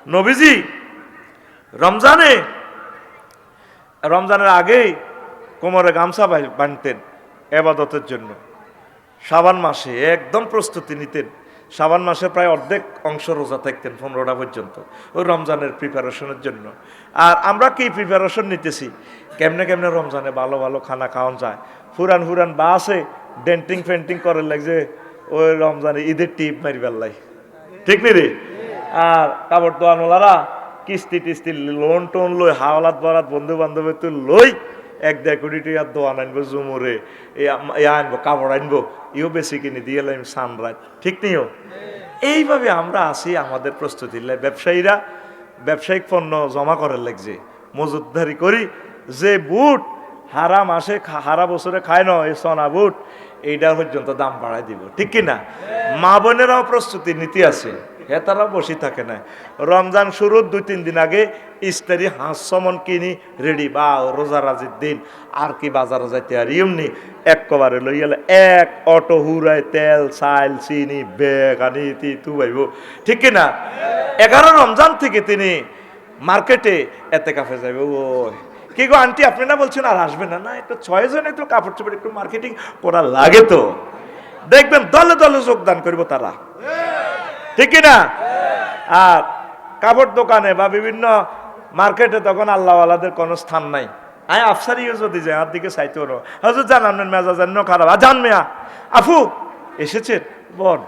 নবীজি রমজানের আগেই কোমরে গামছা বাঁধতেন ইবাদতের জন্য। শাবান মাসে একদম প্রস্তুতি নিতেন। শাবান মাসে প্রায় অর্ধেক অংশ রোজা থাকতেন 15টা পর্যন্ত, ওই রমজানের প্রিপারেশনের জন্য। আর আমরা কি প্রিপারেশন নিতেছি, কেমনে কেমনে রমজানে ভালো ভালো খানা খাওয়ান যায়। ফুরান বা আছে ডেন্টিং ফেন্টিং করে লাগছে ওই রমজানে ঈদের টিপ মারিবার লাই, ঠিক নি রে? আর কাপড় দোয়ানোলারা কিস্তি টিস্তি লোন টোন লই, হাওলাত বরাত বন্ধু বান্ধবের তো লই 1-1.5 কোটি টাকার দোয়ান আনবো, জুমুরে আনবো, কাপড় আনবো, ইও বেশি কিনে দিয়ে এলাম সানরাইজ, ঠিক নিও। এইভাবে আমরা আসি আমাদের প্রস্তুতি। ব্যবসায়ীরা ব্যবসায়িক পণ্য জমা করার লাগছে, মজুতদারি করি। যে বুট হারা মাসে হারা বছরে খায় না, এই সোনা বুট, এইটা পর্যন্ত দাম বাড়াই দিব, ঠিক কিনা? মা বোনেরাও প্রস্তুতি নীতি আছে, হ্যাঁ, তারাও বসে থাকে না। রমজান শুরুর 2-3 দিন আগে ইস্তারি হাঁস সমন কিনি রেডি, বা রোজা রাজির দিন আর কি বাজারে যাইতে আর এমনি একবারে লই গেলে 1 অটো হুরায় তেল চাল চিনি বেগ আনি তু ভাইব, ঠিক কিনা? 11 রমজান থেকে তিনি মার্কেটে এতে কাফে যাবে। ও কি গো আন্টি, আপনি না বলছেন আর আসবেন না? না, একটু 6 জনে তো কাপড় চোপড় একটু মার্কেটিং করা লাগে, তো দেখবেন দলে দলে যোগদান করবো তারা, ঠিক না? আর কাপড় দোকানে বা বিভিন্ন মার্কেটে তখন আল্লাহওয়ালাদের কোনো স্থান নাই। আয় আফসারিও যদি যায় আর দিকে চাইতে হলো, হজুর জান আপনার মেজাজ খারাপ, জান মেয়া আফু এসেছেন বোন,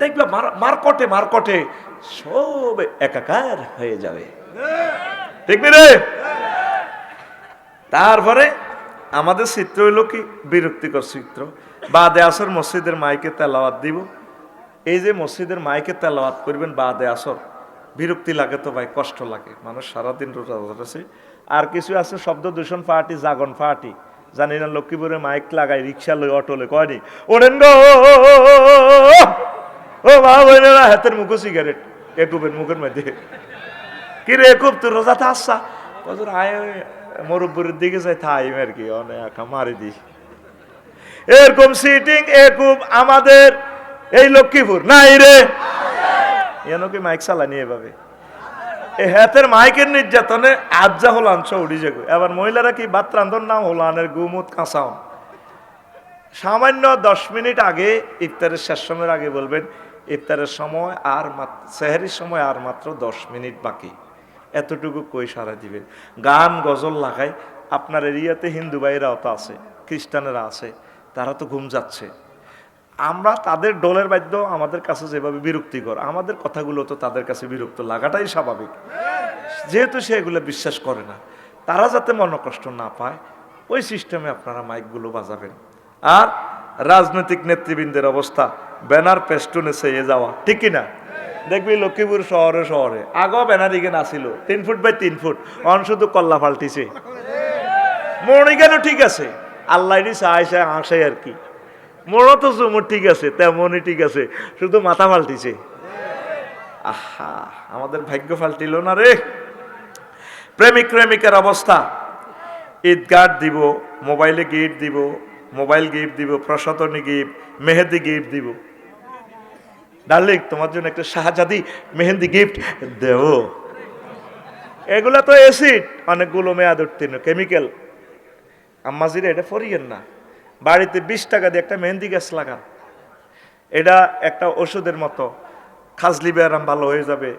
দেখবে মার্কটে সব একাকার হয়ে যাবে, ঠিক রে? তারপরে আমাদের চিত্র হইল কি বিরক্তিকর চিত্র। বাদে আসর মসজিদের মাইকে তেলাওয়াত দিব। এই যে মসজিদের মাইকে তেলাওয়াত করবেন বাদে আসর, বিরক্তি লাগে তো ভাই, কষ্ট লাগে। মানুষ সারাদিন রোজা আছে। আর কিছু আছে শব্দ দূষণ পার্টি, জাগন পার্টি, জানি না লক্ষ্মীপুরে মাইক লাগাই, রিক্সা লই, অটো লই, কয়নি ওরেন গো ও মা বোনেরা, হাতের মুখো সিগারেট একুবের মুখের মধ্যে, কি রে একুব তোর রোজাতে আসছা? কজন আয় মরব্বরের দিকে যাই থাই আর কি, অনেক মারি দি। এরকম সিটিং একুব আমাদের এই লক্ষ্মীপুর নাই রে, এন কি মাইক চালানি এভাবে? এই হাতের মাইকের নির্যাতনে আজ্জা হলান উড়ি যাগো। এবার মহিলারা কি ভাত রান্ধন না হলানের গুমুত কাঁচাও, সামান্য 10 মিনিট আগে ইফতারের শেষ সময়ের আগে বলবেন ইফতারের সময় আর সেহরির সময় আর মাত্র 10 মিনিট বাকি, এতটুকু কই সারা দিবেন। গান গজল লাগাই। আপনার এরিয়াতে হিন্দু ভাইরাও তো আছে, খ্রিস্টানেরা আছে, তারা তো ঘুম যাচ্ছে। আমরা তাদের ডোলের বাদ্য আমাদের কাছে যেভাবে বিরক্তিকর, আমাদের কথাগুলো তো তাদের কাছে বিরক্ত লাগাটাই স্বাভাবিক, যেহেতু সে এগুলো বিশ্বাস করে না। তারা যাতে মনকষ্ট না পায় ওই সিস্টেমে আপনারা মাইকগুলো বাজাবেন। আর রাজনৈতিক নেতৃবৃন্দের অবস্থা ব্যানার পেস্টুনে চেয়ে যাওয়া, ঠিক কিনা? দেখবি লক্ষ্মীপুর শহরে আগো banner eigen Aseel 3 foot by 3 foot, on শুধু কল্লা পাল্টিছে। মনিকেনও ঠিক আছে, আল্লাহ চাই আসাই আর কি, মোড়ো তো জুমুর ঠিক আছে, তেমনই ঠিক আছে, শুধু মাথা পাল্টিছে। আহা, আমাদের ভাগ্য পাল্টিল না রে। প্রেমিক প্রেমিকার অবস্থা, ঈদগাহ দিব, মোবাইলে গিফট দিব, মোবাইল গিফট দিব, প্রসাধনী গিফট, মেহেদি গিফট দিব। ডার্লিং তোমার জন্য একটা শাহজাদি মেহেন্দি গিফট দেব। এগুলা তো অ্যাসিড, অনেকগুলো মেয়াদ উত্তীর্ণ কেমিক্যাল। আম্মাজিরা এটা ফরিয়েন না, বাড়িতে 20 টাকা দিয়ে একটা মেহেন্দি গাছ লাগান। এটা একটা ওষুধের মতো, খাজলি ব্যায়াম ভালো হয়ে যাবে,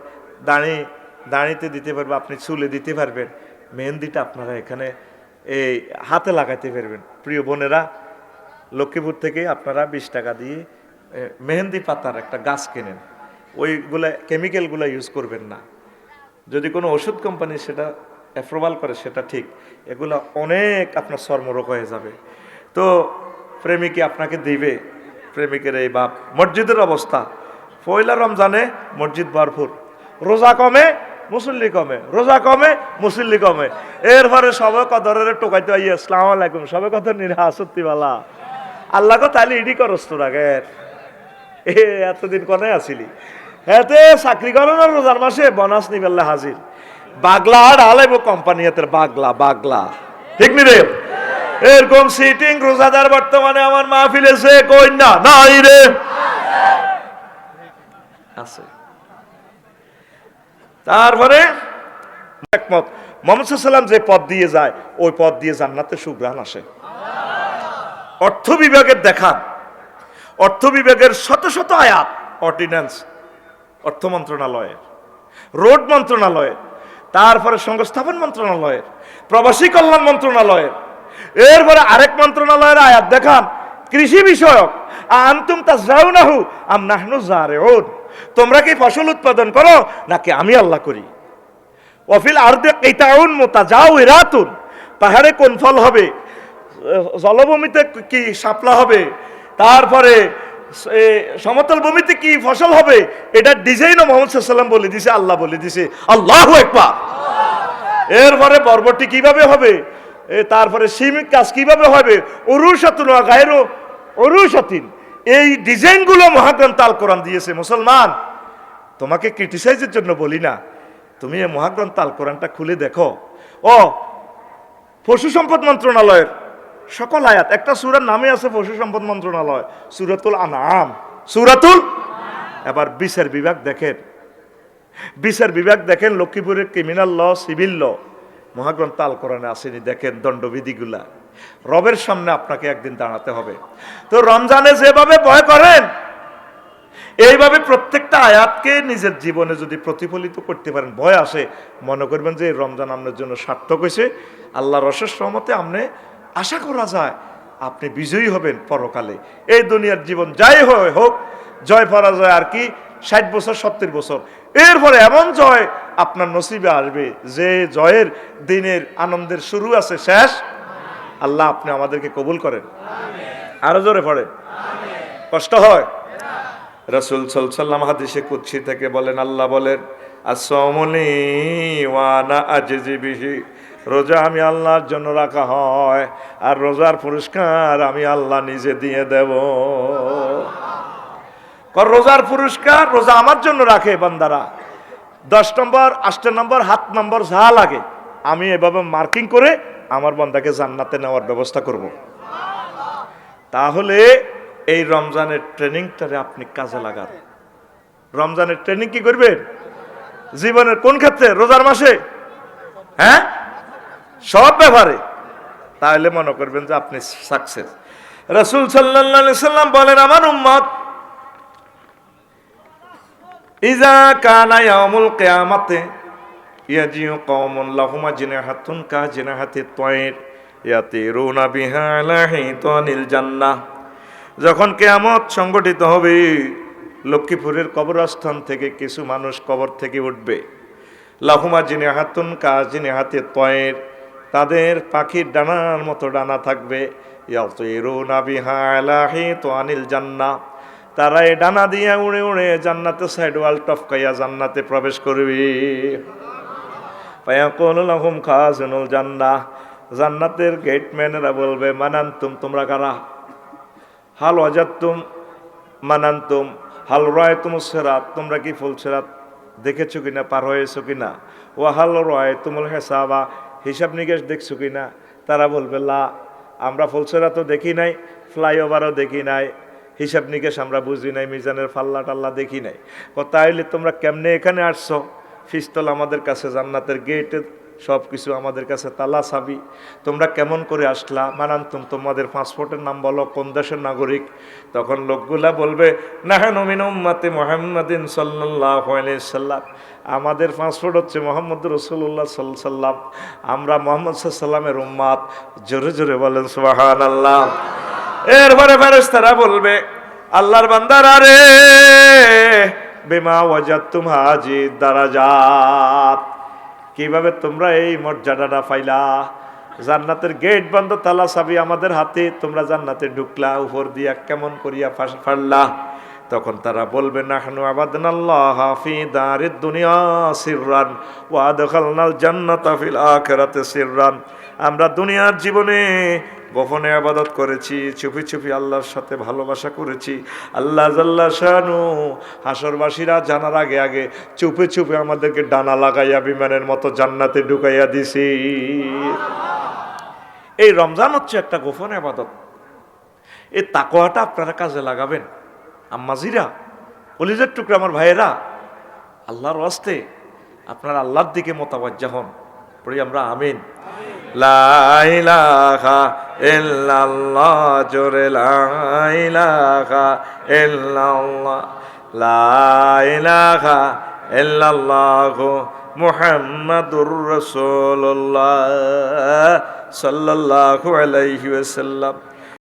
দাঁড়িতে দিতে পারবে, আপনি চুলে দিতে পারবেন। মেহেন্দিটা আপনারা এখানে এই হাতে লাগাইতে পারবেন। প্রিয় বোনেরা, লক্ষ্মীপুর থেকে আপনারা 20 টাকা দিয়ে মেহেন্দি পাতার একটা গাছ কেনেন, ওইগুলা কেমিক্যালগুলো ইউজ করবেন না। যদি কোনো ওষুধ কোম্পানি সেটা অ্যাপ্রুভাল করে সেটা ঠিক, এগুলো অনেক আপনার চর্মরোগ হয়ে যাবে। তো প্রেমিকে আপনাকে দিবে, প্রেমিকের এই বাপ। মসজিদের অবস্থা, পয়লা রমজানে মসজিদ ভরপুর, রোজা কমে মুসল্লি কমে, রোজা কমে মুসল্লি কমে। এরপরে সবে কদরের টোকাইতে আইয়া আসসালামু আলাইকুম, সবে কত নিরহা সত্যিওয়ালা আল্লাহ কো তাহলে ইডি করস তোর আগের এতদিন কনে আসিলি, হেতে চাকরি করো না রোজার মাসে বোনাস নিবেল্লা হাজির, বাগলা আর আলাইব কোম্পানি হাতের বাগলা, ঠিক নি রে? এরকম সিটিং রোজাদার বর্তমানে আমার মাহফিলে সে কই না নাই রে, আছে। তারপরে একমত মুহাম্মদ সাল্লাল্লাহু আলাইহি ওয়াসাল্লাম যে পথ দিয়ে যায় ওই পথ দিয়ে জান্নাতে সুঘ্রাণ আসে। অর্থ বিভাগের দেখান, অর্থ বিভাগের শত শত আয়াত, অর্ডিন্যান্স অর্থ মন্ত্রণালয়ের, রোড মন্ত্রণালয়ের, তারপরে সংস্থাপন মন্ত্রণালয়ের, প্রবাসী কল্যাণ মন্ত্রণালয়ের, এরপরে আরেক মন্ত্রণালয়ের আয়াত দেখান কৃষি বিষয়ক, আনতুম তাজরাউনাহু আম নাহনু জারিউন, তোমরা কি ফসল উৎপাদন করো নাকি আমি আল্লাহ করি। ওয়াফিল আরদি কিতাউন মুতাজাওয়িরাতুন, পাহাড়ে কোন ফল হবে, জলভূমিতে কি শাপলা হবে, তারপরে সমতল ভূমিতে কি ফসল হবে, এটা ডিজাইনও মুহাম্মদ সাল্লাল্লাহু আলাইহি ওয়াসাল্লাম বলে দিছে, আল্লাহ বলে দিছে। আল্লাহু আকবার। এরপরে বরবটি কিভাবে হবে, তারপরে সিমিক কাজ কিভাবে হবে, উরুশাতুন ওয়া গায়রু উরুশাতিন, এই ডিজাইনগুলো মহাগ্রন্থ আল কোরআন দিয়েছে। মুসলমান, তোমাকে ক্রিটিসাইজের জন্য বলি না, তুমি এই মহাগ্রন্থ আল কোরআনটা খুলে দেখো। ও পশু সম্পদ মন্ত্রণালয়ের সকল আয়াত, একটা সূরার নামে আছে পশু সম্পদ মন্ত্রণালয়, সূরাতুল আনআম, সূরাতুল। এবার বিচার বিভাগ দেখেন, বিচার বিভাগ দেখেন, লক্ষ্মীপুরের ক্রিমিনাল ল, সিভিল ল, মহাগ্রন্থ আল কোরআনে আসেনি। দেখেন দণ্ডবিধিগুলা, রবের সামনে আপনাকে একদিন দাঁড়াতে হবে। তো রমজানে যেভাবে ভয় করেন, এইভাবে প্রত্যেকটা আয়াতকে নিজের জীবনে যদি প্রতিফলিত করতে পারেন, ভয় আসে, মনে করবেন যে রমজান আপনার জন্য সার্থক হয়েছে। আল্লাহর অশেষ রহমতে আপনি আশা করা যায় আপনি বিজয়ী হবেন পরকালে। এই দুনিয়ার জীবন যাই হোক, জয় পরাজয় আর কি, 60 বছর 70 বছর, এরপরে এমন জয় আপনার নসিবে আসবে যে জয়ের দিনের আনন্দের শুরু আছে, শেষ। আল্লাহ আপনি আমাদেরকে কবুল করেন। আরো জোরে পড়ে, কষ্ট হয়। রাসূল সাল্লাল্লাহু আলাইহি ওয়াসাল্লাম হাদিসে কুদসি থেকে বলেন, আল্লাহ বলেন, আস-সাওমুনি ওয়া আনা আজজি বিহি, রোজা আমি আল্লাহর জন্য রাখা হয়, আর রোজার পুরস্কার আমি আল্লাহ নিজে দিয়ে দেব। রোজার পুরস্কার রোজা আমার জন্য রাখে বান্দারা। 10 নম্বর, 8 নম্বর, 7 নম্বর যা লাগে আমি এভাবে মার্কিং করে আমার বান্দাকে জান্নাতে নেওয়ার ব্যবস্থা করব। তাহলে এই রমজানের ট্রেনিংটারে আপনি কাজে লাগান। রমজানের ট্রেনিং কি করবেন জীবনের কোন ক্ষেত্রে? রোজার মাসে, হ্যাঁ, সব ব্যাপারে। তাহলে মনে করবেন যে আপনি সাকসেস। রাসূল সাল্লাল্লাহু আলাইহি সাল্লাম বলেন, আমার উম্মত ইজা কানা ইয়াউমুল কিয়ামাতে ইয়াজিউ কওমুন লাহুম জিনাহাতুন কা জিনাহাতিত তায়র ইয়াতিরুনা বিহা আলা হিতানিল জান্নাহ, যখন কিয়ামত সংগঠিত হবে, লক্ষ্মীপুরের কবরস্থান থেকে কিছু মানুষ কবর থেকে উঠবে। লাহুমা জিনাহাতুন কা জিনাহাতিত তায়র, তাদের পাখির ডানার মতো ডানা থাকবে। ইয়াতিরুনা বিহা আলা হিতানিল জান্নাহ, তারা এই ডানা দিয়ে উড়ে উড়ে জান্নাতে সাইড ওয়াল টপকাইয়া জান্নাতে প্রবেশ করবে। ফায়াকুলু লাহুম খাজিনুল জান্নাহ, জান্নাতের গেটম্যানেরা বলবে, মানান্তুম, তোমরা কারা? হাল ওয়াজাদতুম মানান্তুম হাল রায়তুমুস সিরাত, তোমরা কি ফুল সিরাত দেখেছো কিনা, পার হয়েছো কিনা? ওয়া হাল রায়তুমুল হিসাবা, হিসাব নিকেশ দেখছো কিনা? তারা বলবে, লা, আমরা ফুল সিরাতও দেখি নাই, ফ্লাইওভারও দেখি নাই, হিসাব নিকেশ আমরা বুঝি নাই, মিজানের ফাল্লা টাল্লা দেখি নাই। তাইলে তোমরা কেমনে এখানে আসছো? পিস্তল আমাদের কাছে, জান্নাতের গেটের সব কিছু আমাদের কাছে তালা চাবি, তোমরা কেমন করে আসলা? মানান্তুম, তোমাদের পাসপোর্টের নাম বলো, কোন দেশের নাগরিক? তখন লোকগুলা বলবে, নাহনু মিন উম্মতি মুহাম্মাদিন সাল্লাল্লাহু আলাইহি সাল্লাম, আমাদের পাসপোর্ট হচ্ছে মুহাম্মদ রাসূলুল্লাহ সাল্লাল্লাহু আলাইহি সাল্লাম, আমরা মুহাম্মদ সাল্লাল্লাহু আলাইহি সাল্লামের উম্মত। জোরে জোরে বলেন সুবহানাল্লাহ। এরপরে ফেরেশতারা বলবে, আল্লাহর বান্দারা রে, বিমা ওয়াজাদতুম হাজি দারাজাত, কিভাবে তোমরা এই মর্যাদাটা পাইলা? জান্নাতের গেট বন্ধ, তালা চাবি আমাদের হাতে, তোমরা জান্নাতে ঢুকলা, উপর দিয়া কেমন করিয়া পারলা? তখন তারা বলবে, নাহনু আবাদনাল্লাহ ফি দারিদ দুনিয়া সিররান ওয়া আদখালনাল জান্নাতা ফিল আখিরাতি সিররান, আমরা দুনিয়ার জীবনে গোপনে ইবাদত করেছি, চুপি চুপি আল্লাহর সাথে ভালোবাসা করেছি। আল্লাহ জাল্লা শানু হাসরবাসীরা জানার আগে আগে চুপে চুপে আমাদেরকে ডানা লাগাইয়া বিমানের মতো জান্নাতে ঢুকাইয়া দিছি। এই রমজান হচ্ছে একটা গোপন ইবাদত। এই তাকওয়াটা আপনারা কাজে লাগাবেন। আম্মাজিরা, কলিজার টুকরা আমার ভাইয়েরা, আল্লাহর ওয়াস্তে আপনার আল্লাহর দিকে মোতাবাজ্জা হন। পড়ি আমরা আমিন। লা ইলাহা ইল্লাল্লাহ, জোরে লা ইলাহা ইল্লাল্লাহ, লা ইলাহা ইল্লাল্লাহু মুহাম্মাদুর রাসূলুল্লাহ সাল্লাল্লাহু আলাইহি ওয়াসাল্লাম।